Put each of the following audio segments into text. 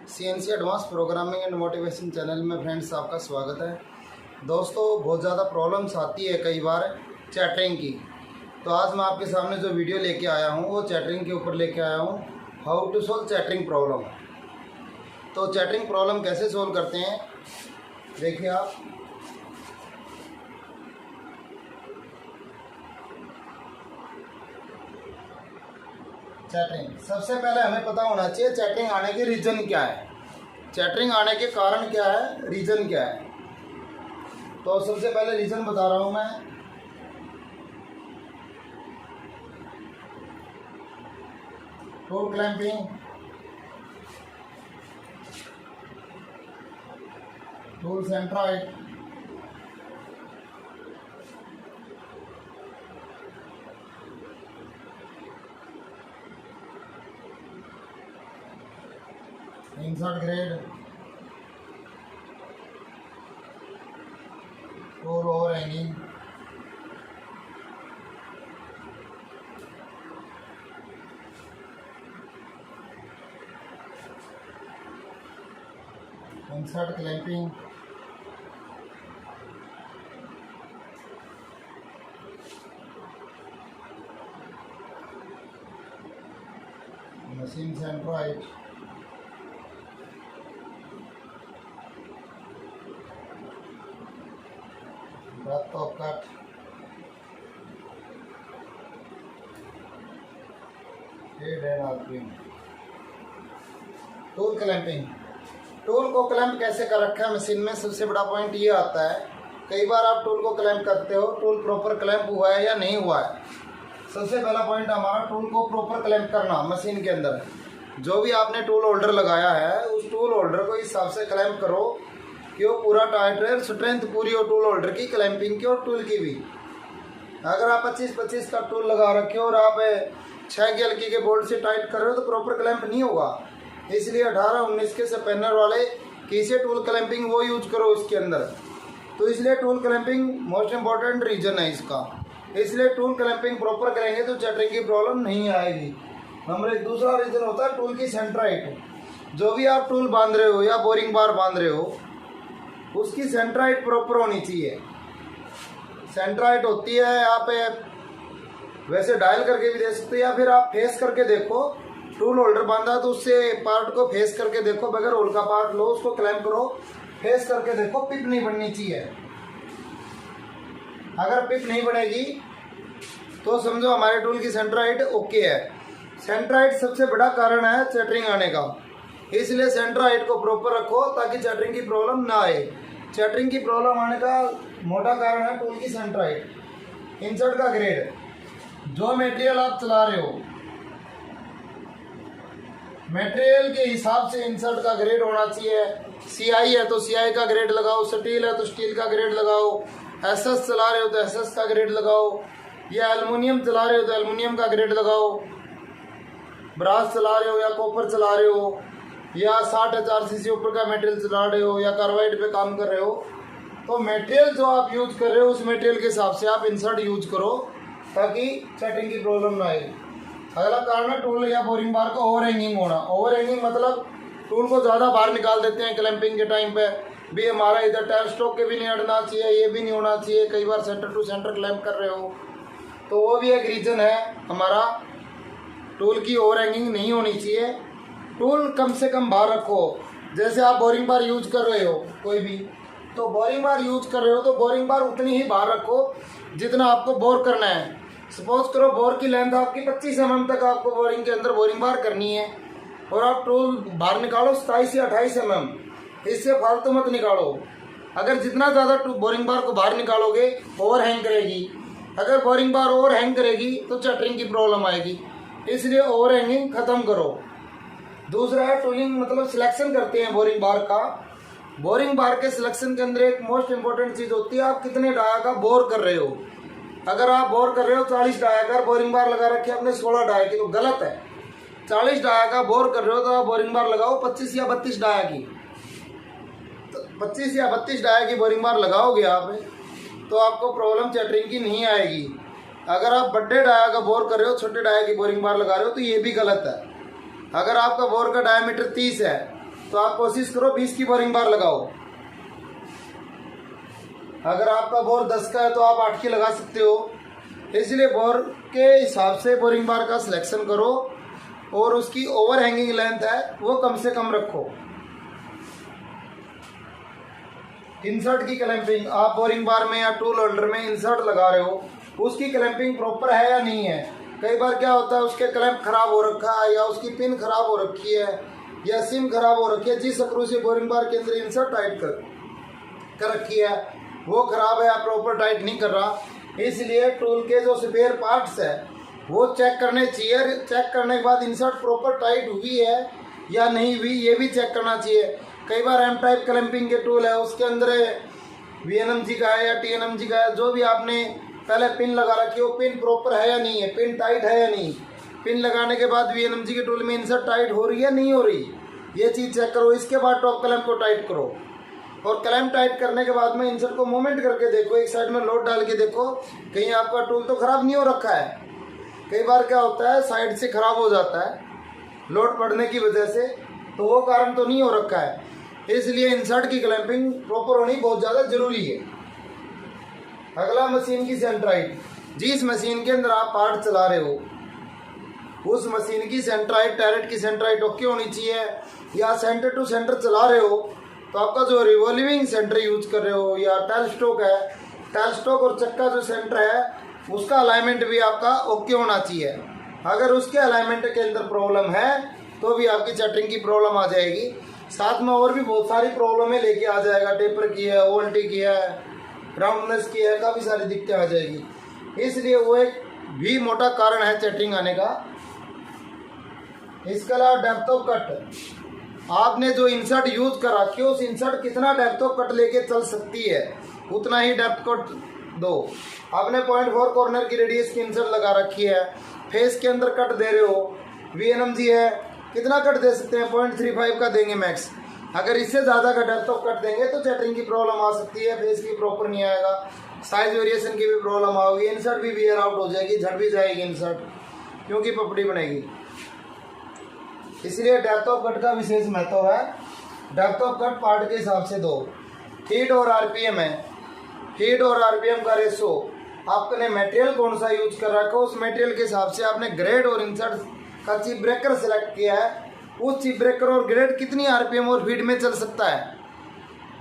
CNC advance programming and motivation channel में friends आपका स्वागत है। दोस्तों, बहुत ज़्यादा प्रॉब्लम्स आती है कई बार चैटरिंग की। तो आज मैं आपके सामने जो वीडियो लेके आया हूँ वो चैटरिंग के ऊपर लेके आया हूँ, how to solve chattering problem. तो चैटरिंग प्रॉब्लम कैसे सोल्व करते हैं देखिए आप। चैटरिंग सबसे पहले हमें पता होना चाहिए चैटरिंग आने के रीज़न क्या है, चैटरिंग आने के कारण क्या है, रीज़न क्या है। तो सबसे पहले रीज़न बता रहा हूँ मैं। Tool clamping, tool centroid, insert grade, tool overhanging, insert clamping, machine centroid, breadth of cut, head and arcing। Tool clamping, tool को क्लैंप कैसे कर रखा है मशीन में, सबसे बड़ा पॉइंट ये आता है। कई बार आप टूल को क्लैंप करते हो, टूल प्रॉपर क्लैंप हुआ है या नहीं हुआ है। सबसे पहला पॉइंट हमारा टूल को प्रॉपर क्लैंप करना। मशीन के अंदर जो भी आपने टूल होल्डर लगाया है उस टूल होल्डर को इस हिसाब से क्लैंप करो कि वो पूरा टाइट रहे, स्ट्रेंथ पूरी हो टूल होल्डर की, क्लैंपिंग की और टूल की भी। अगर आप 25-25 का टूल लगा रखे हो और आप 6 GL के बोल्ट से टाइट कर रहे हो तो प्रॉपर क्लैंप नहीं होगा। इसलिए 18-19 के स्पैनर वाले कैसे टूल क्लैंपिंग वो यूज करो इसके अंदर। तो इसलिए tool clamping most important reason है इसका। इसलिए टूल क्लैंपिंग प्रॉपर करेंगे तो चैटरिंग की प्रॉब्लम नहीं आएगी। नंबर 1। दूसरा रीजन होता है टूल की सेंट्राइट। जो भी आप टूल बांध रहे हो या बोरिंग बार बांध रहे हो उसकी सेंट्राइट प्रॉपर होनी चाहिए। सेंट्राइट होती है, आप वैसे डायल करके भी दे सकते हो या फिर आप फेस करके देखो। टूल होल्डर बांधा तो उससे पार्ट को फेस करके देखो, बगैर होल का पार्ट लो, उसको क्लैंप करो, फेस करके देखो, पिप नहीं बननी चाहिए। अगर पिप नहीं बनेगी तो समझो हमारे टूल की सेंट्राइट ओके है। सेंट्राइट सबसे बड़ा कारण है चैटरिंग आने का, इसलिए सेंट्राइट को प्रॉपर रखो ताकि चैटरिंग की प्रॉब्लम ना आए। चैटरिंग की प्रॉब्लम आने का मोटा कारण है टूल की सेंट्राइट। इंसर्ट का ग्रेड, जो मटेरियल आप चला रहे हो मटेरियल के हिसाब से इंसर्ट का ग्रेड होना चाहिए। CI है तो CI का ग्रेड लगाओ, स्टील है तो स्टील का ग्रेड लगाओ, SS चला रहे हो तो SS का ग्रेड लगाओ, या एल्युमिनियम चला रहे हो तो एल्युमिनियम का ग्रेड लगाओ, ब्रास चला रहे हो या कॉपर चला रहे हो या 60 HRC से ऊपर का मटेरियल चला रहे हो या कार्बाइड पे काम कर रहे हो, तो मटेरियल जो आप यूज कर रहे हो उस मटेरियल के हिसाब से आप इंसर्ट यूज करो ताकि चैटरिंग की प्रॉब्लम ना आए। अगला कारण है टूल या बोरिंग बार का ओवरहैंगिंग होना। ओवरहैंगिंग मतलब टूल को ज़्यादा बाहर निकाल देते हैं क्लैंपिंग के टाइम पे भी। हमारा इधर टायर स्टॉक के भी नहीं अड़ना चाहिए, ये भी नहीं होना चाहिए। कई बार सेंटर टू सेंटर क्लैंप कर रहे हो तो वो भी एक रीज़न है हमारा। टूल की ओवरहैंगिंग नहीं होनी चाहिए। टूल कम से कम बाहर रखो। जैसे आप बोरिंग बार यूज कर रहे हो कोई भी, तो बोरिंग बार यूज कर रहे हो तो बोरिंग बार उतनी ही बाहर रखो जितना आपको बोर करना है। सपोज करो बोर की लेंथ आपकी 25 mm तक आपको बोरिंग के अंदर बोरिंग बार करनी है और आप टूल बाहर निकालो 27 या 28 mm, इससे फालतू मत निकालो। अगर जितना ज़्यादा बोरिंग बार को बाहर निकालोगे ओवर हैंग करेगी। अगर बोरिंग बार ओवर हैंग करेगी तो चैटरिंग की प्रॉब्लम आएगी, इसलिए ओवर हैंगिंग खत्म करो। दूसरा है टूलिंग, मतलब सिलेक्शन करते हैं बोरिंग बार का। बोरिंग बार के सिलेक्शन के अंदर एक मोस्ट इंपॉर्टेंट चीज़ होती है आप कितने डाया का बोर कर रहे हो। अगर आप बोर कर रहे हो 40 डाया का, बोरिंग बार लगा रखे आपने 16 डाया की, तो गलत है। 40 डाया का बोर कर रहे हो तो आप बोरिंग बार लगाओ 25 या 32 डाया की। तो 25 या 32 डाया की बोरिंग बार लगाओगे आप तो आपको प्रॉब्लम चैटरिंग की नहीं आएगी। अगर आप बड़े डाया का बोर कर रहे हो, छोटे डाया की बोरिंग बार लगा रहे हो तो ये भी गलत है। अगर आपका बोर का डायमीटर 30 है तो आप कोशिश करो 20 की बोरिंग बार लगाओ। अगर आपका बोर 10 का है तो आप 8 की लगा सकते हो। इसलिए बोर के हिसाब से बोरिंग बार का सिलेक्शन करो और उसकी ओवर हैंगिंग लेंथ है वो कम से कम रखो। इंसर्ट की क्लैंपिंग, आप बोरिंग बार में या टूल होल्डर में इंसर्ट लगा रहे हो, उसकी क्लैंपिंग प्रॉपर है या नहीं है। कई बार क्या होता है उसके क्लैंप खराब हो रखा है या उसकी पिन खराब हो रखी है या सिम खराब हो रखी है, जिस स्क्रू से बोरिंग बार के अंदर इंसर्ट टाइट कर रखी है वो खराब है या प्रॉपर टाइट नहीं कर रहा। इसलिए टूल के जो स्पेयर पार्ट्स है वो चेक करने चाहिए। चेक करने के बाद इंसर्ट प्रॉपर टाइट हुई है या नहीं हुई ये भी चेक करना चाहिए। कई बार एम टाइप क्लैंपिंग के टूल है उसके अंदर VNMG का है या TNMG का है, जो भी आपने पहले पिन लगा रखी है वो पिन प्रॉपर है या नहीं है, पिन टाइट है या नहीं। पिन लगाने के बाद VNMG के टूल में इंसर्ट टाइट हो रही है नहीं हो रही, ये चीज़ चेक करो। इसके बाद टॉप क्लैंप को टाइट करो और क्लैंप टाइट करने के बाद में इंसर्ट को मूवमेंट करके देखो, एक साइड में लोड डाल के देखो कहीं आपका टूल तो खराब नहीं हो रखा है। कई बार क्या होता है साइड से खराब हो जाता है लोड पड़ने की वजह से, तो वो कारण तो नहीं हो रखा है। इसलिए इंसर्ट की क्लैंपिंग प्रॉपर होनी बहुत ज़्यादा जरूरी है। अगला मशीन की सेंट्राइड, जिस मशीन के अंदर आप पार्ट चला रहे हो उस मशीन की सेंट्राइड, टैरेट की सेंट्राइड ओके होनी चाहिए। या सेंटर टू सेंटर चला रहे हो तो आपका जो रिवॉल्विंग सेंटर यूज कर रहे हो या टेल स्टॉक है, टेल स्टॉक और चक्का जो सेंटर है उसका अलाइनमेंट भी आपका ओके होना चाहिए। अगर उसके अलाइनमेंट के अंदर प्रॉब्लम है तो भी आपकी चटरिंग की प्रॉब्लम आ जाएगी। साथ में और भी बहुत सारी प्रॉब्लमें लेके आ जाएगा, टेपर की है, ओवल्टी की है, राउंडनेस की है, काफ़ी सारी दिक्कतें आ जाएगी। इसलिए वो एक भी मोटा कारण है चटरिंग आने का। इसके अलावा डेप्थ ऑफ कट, आपने जो इंसर्ट यूज कर रखी है उस इंसर्ट कितना डेप्थ ऑफ कट लेके चल सकती है उतना ही डेप्थ कट दो। आपने 0.4 कॉर्नर की रेडियस की इंसर्ट लगा रखी है, फेस के अंदर कट दे रहे हो, VNMG है, कितना कट दे सकते हैं 0.35 का देंगे मैक्स। अगर इससे ज़्यादा का डेप्थ ऑफ कट देंगे तो चटरिंग की प्रॉब्लम आ सकती है, फेस की प्रॉपर नहीं आएगा, साइज वेरिएशन की भी प्रॉब्लम आएगी, इंसर्ट भी वियर आउट हो जाएगी, झड़ भी जाएगी इंसर्ट क्योंकि पपड़ी बनेगी। इसलिए डेप्थ ऑफ कट का विशेष महत्व है। डेप्थ ऑफ कट पार्ट के हिसाब से दो। हीट और RPM है, हीट और RPM का रेशो, आपने मटेरियल कौन सा यूज कर रखा है उस मटेरियल के हिसाब से आपने ग्रेड और इंसर्ट का चिप ब्रेकर सिलेक्ट किया है, उस चिप ब्रेकर और ग्रेड कितनी RPM और फीट में चल सकता है,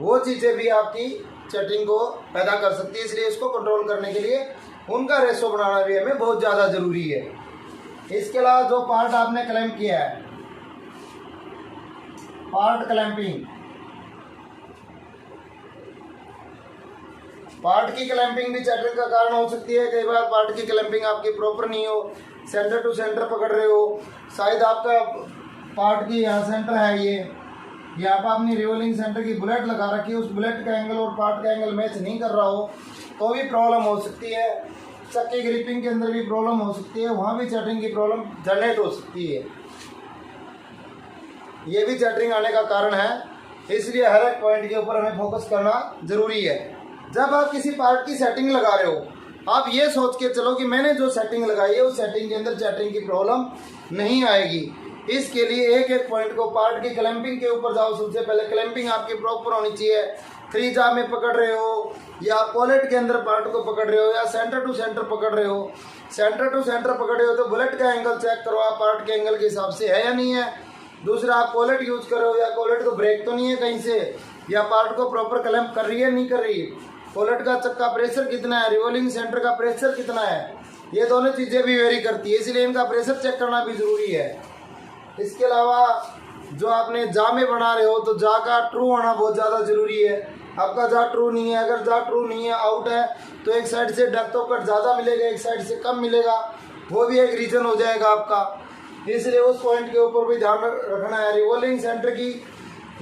वो चीज़ें भी आपकी चटरिंग को पैदा कर सकती है। इसलिए इसको कंट्रोल करने के लिए उनका रेशो बनाना भी हमें बहुत ज़्यादा ज़रूरी है। इसके अलावा जो पार्ट आपने क्लैंप किया है, पार्ट क्लैंपिंग, पार्ट की क्लैंपिंग भी चटरिंग का कारण हो सकती है। कई बार पार्ट की क्लैंपिंग आपकी प्रॉपर नहीं हो, सेंटर टू सेंटर पकड़ रहे हो, शायद आपका पार्ट की यहाँ सेंटर है, ये यहाँ पर आपने रिवॉल्विंग सेंटर की बुलेट लगा रखी है, उस बुलेट का एंगल और पार्ट का एंगल मैच नहीं कर रहा हो तो भी प्रॉब्लम हो सकती है। चक्के ग्रिपिंग के अंदर भी प्रॉब्लम हो सकती है, वहाँ भी चटरिंग की प्रॉब्लम जनरेट हो सकती है, ये भी चटरिंग आने का कारण है। इसलिए हर एक पॉइंट के ऊपर हमें फोकस करना जरूरी है। जब आप किसी पार्ट की सेटिंग लगा रहे हो आप ये सोच के चलो कि मैंने जो सेटिंग लगाई है उस सेटिंग के अंदर चटरिंग की प्रॉब्लम नहीं आएगी। इसके लिए एक एक पॉइंट को पार्ट की क्लैंपिंग के ऊपर जाओ। सबसे पहले क्लैंपिंग आपकी प्रॉपर होनी चाहिए। 3 जा में पकड़ रहे हो या पॉलेट के अंदर पार्ट को पकड़ रहे हो या सेंटर टू सेंटर पकड़ रहे हो, सेंटर टू सेंटर पकड़ रहे हो तो बुलेट का एंगल चेक करो आप पार्ट के एंगल के हिसाब से है या नहीं है। दूसरा, आप कोलेट यूज कर रहे हो या कोलेट को ब्रेक तो नहीं है कहीं से, या पार्ट को प्रॉपर क्लैंप कर रही है नहीं कर रही, कोलेट का चक्का प्रेशर कितना है, रिवॉल्विंग सेंटर का प्रेशर कितना है, ये दोनों चीज़ें भी वेरी करती है, इसलिए इनका प्रेशर चेक करना भी ज़रूरी है। इसके अलावा जो आपने जा में बना रहे हो तो जा का ट्रू होना बहुत ज़्यादा ज़रूरी है। आपका जा ट्रू नहीं है, अगर जा ट्रू नहीं है आउट है तो एक साइड से डेप्थ ऑफ कट ज़्यादा मिलेगा, एक साइड से कम मिलेगा, वो भी एक रीजन हो जाएगा आपका। इसलिए उस पॉइंट के ऊपर भी ध्यान रखना है। रिवॉल्विंग सेंटर की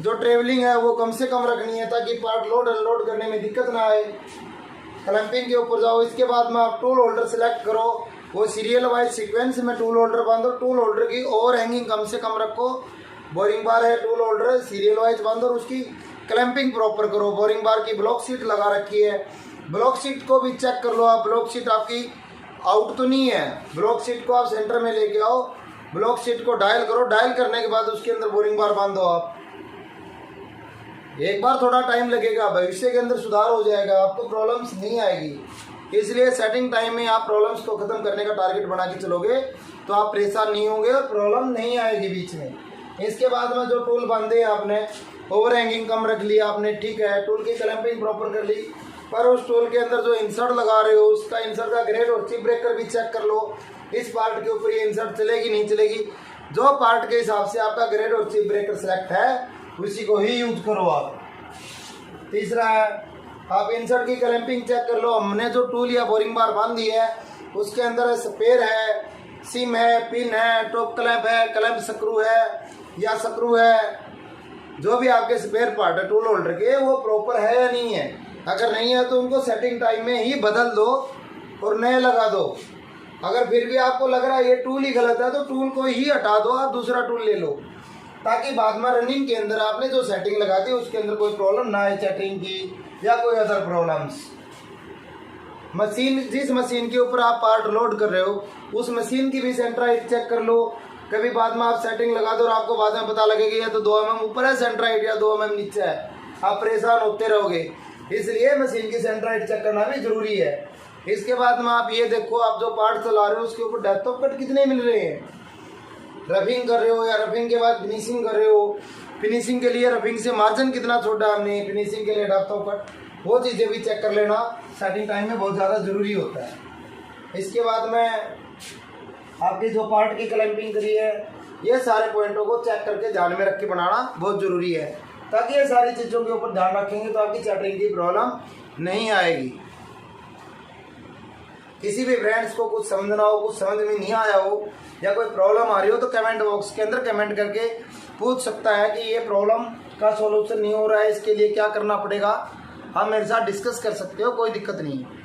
जो ट्रेवलिंग है वो कम से कम रखनी है ताकि पार्ट लोड अनलोड करने में दिक्कत ना आए। क्लैंपिंग के ऊपर जाओ, इसके बाद में आप टूल होल्डर सेलेक्ट करो, वो सीरियल वाइज सीक्वेंस में टूल होल्डर बांधो, टूल होल्डर की ओवर हैंगिंग कम से कम रखो, बोरिंग बार है टूल होल्डर सीरियल वाइज बांधो और उसकी क्लैंपिंग प्रॉपर करो। बोरिंग बार की ब्लॉक सीट लगा रखी है, ब्लॉक सीट को भी चेक कर लो आप, ब्लॉक सीट आपकी आउट तो नहीं है। ब्लॉक सीट को आप सेंटर में लेके आओ, ब्लॉक सीट को डायल करो, डायल करने के बाद उसके अंदर बोरिंग बार बांधो आप। एक बार थोड़ा टाइम लगेगा, भविष्य के अंदर सुधार हो जाएगा, आपको प्रॉब्लम्स नहीं आएगी। इसलिए सेटिंग टाइम में आप प्रॉब्लम्स को ख़त्म करने का टारगेट बना के चलोगे तो आप परेशान नहीं होंगे और प्रॉब्लम नहीं आएगी बीच में। इसके बाद में जो टूल बांधे आपने, ओवर हैंगिंग कम रख लिया आपने, ठीक है, टूल की क्लैंपिंग प्रॉपर कर ली, पर उस टूल के अंदर जो इंसर्ट लगा रहे हो उसका इंसर्ट का ग्रेड और चिप ब्रेकर भी चेक कर लो। इस पार्ट के ऊपर ये इंसर्ट चलेगी नहीं चलेगी, जो पार्ट के हिसाब से आपका ग्रेड और चिप ब्रेकर सेलेक्ट है उसी को ही यूज करो आप। तीसरा है, आप इंसर्ट की क्लैंपिंग चेक कर लो। हमने जो टूल या बोरिंग बार बांधी है उसके अंदर स्पेयर है, सिम है, पिन है, टॉप क्लैंप है, क्लैंप स्क्रू है या स्क्रू है, जो भी आपके स्पेयर पार्ट है टूल होल्डर के, वो प्रॉपर है या नहीं है। अगर नहीं है तो उनको सेटिंग टाइम में ही बदल दो और नए लगा दो। अगर फिर भी आपको लग रहा है ये टूल ही गलत है तो टूल को ही हटा दो, आप दूसरा टूल ले लो, ताकि बाद में रनिंग के अंदर आपने जो सेटिंग लगा दी उसके अंदर कोई प्रॉब्लम ना आए सेटिंग की या कोई अदर प्रॉब्लम्स। मशीन, जिस मशीन के ऊपर आप पार्ट लोड कर रहे हो उस मशीन की भी सेंट्राइड चेक कर लो। कभी बाद में आप सेटिंग लगा दो और आपको बाद में पता लगेगा या तो 2 mm ऊपर है सेंट्राइड या 2 mm नीचे है, आप परेशान होते रहोगे। इसलिए मशीन की सेंट्राइड चेक करना भी जरूरी है। इसके बाद में आप ये देखो, आप जो पार्ट चला रहे हो उसके ऊपर डेप्थ ऑफ कट कितने मिल रहे हैं, रफिंग कर रहे हो या रफिंग के बाद फिनिशिंग कर रहे हो, फिनिशिंग के लिए रफिंग से मार्जिन कितना छोड़ा हमने, फिनिशिंग के लिए डेप्थ ऑफ कट, वो चीज़ें भी चेक कर लेना सेटिंग टाइम में बहुत ज़्यादा ज़रूरी होता है। इसके बाद में आपकी जो पार्ट की क्लैंपिंग करी है ये सारे पॉइंटों को चेक करके ध्यान में रख के बनाना बहुत ज़रूरी है, ताकि ये सारी चीज़ों के ऊपर ध्यान रखेंगे तो आपकी सेटिंग की प्रॉब्लम नहीं आएगी। किसी भी फ्रेंड्स को कुछ समझना हो, कुछ समझ में नहीं आया हो या कोई प्रॉब्लम आ रही हो तो कमेंट बॉक्स के अंदर कमेंट करके पूछ सकता है कि ये प्रॉब्लम का सॉल्यूशन नहीं हो रहा है, इसके लिए क्या करना पड़ेगा, आप मेरे साथ डिस्कस कर सकते हो, कोई दिक्कत नहीं है।